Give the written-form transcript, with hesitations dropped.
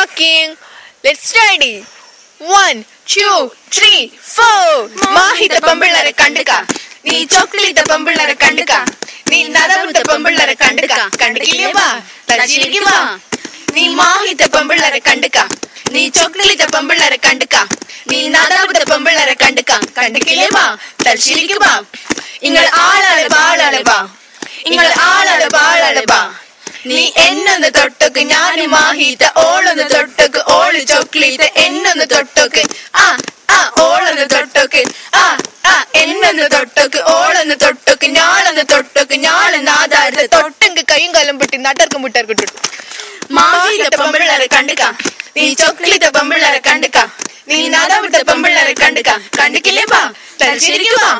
rocking. Let's ready. 1, 2, 3, 4. Mahita pambillare kanduka. Nee chocolate pambillare kanduka. Nee nadavutta pambillare kanduka. Kandukille ba? Tashiriki ba? Nee mahita pambillare kanduka. Nee chocolate pambillare kanduka. Nee nadavutta pambillare kanduka. Kandukille ba? Tashiriki ba? Ingal aalale baalale ba. Ingal aalale baalale ba. നീ എന്നൊന്ന് തൊട്ടൊക്കെ ഞാന് മാഹിത ഓളൊന്ന് തൊട്ടൊക്കെ ഓള് chocolate എന്നൊന്ന് തൊട്ടൊക്കെ ഓളൊന്ന് തൊട്ടൊക്കെ എന്നൊന്ന് തൊട്ടൊക്കെ ഓളൊന്ന് തൊട്ടൊക്കെ ഞാളൊന്ന് തൊട്ടൊക്കെ ഞാളൊന്ന് ആധാരത്തെ തൊട്ടെങ്കിൽ കൈയും കാലം പൊട്ടി നട്ടർക്കും മുട്ടർക്കും ഇട്ടു മാഹിത പെമ്പിള്ളേരെ കണ്ടുക നീ ചോക്ലേറ്റ് പെമ്പിള്ളേരെ കണ്ടുക നീ നാദാവിടുത്തെ പെമ്പിള്ളേരെ കണ്ടുക കണ്ടിക്കില്ലേ ബാ തലശ്ശേരിക്ക് ബാ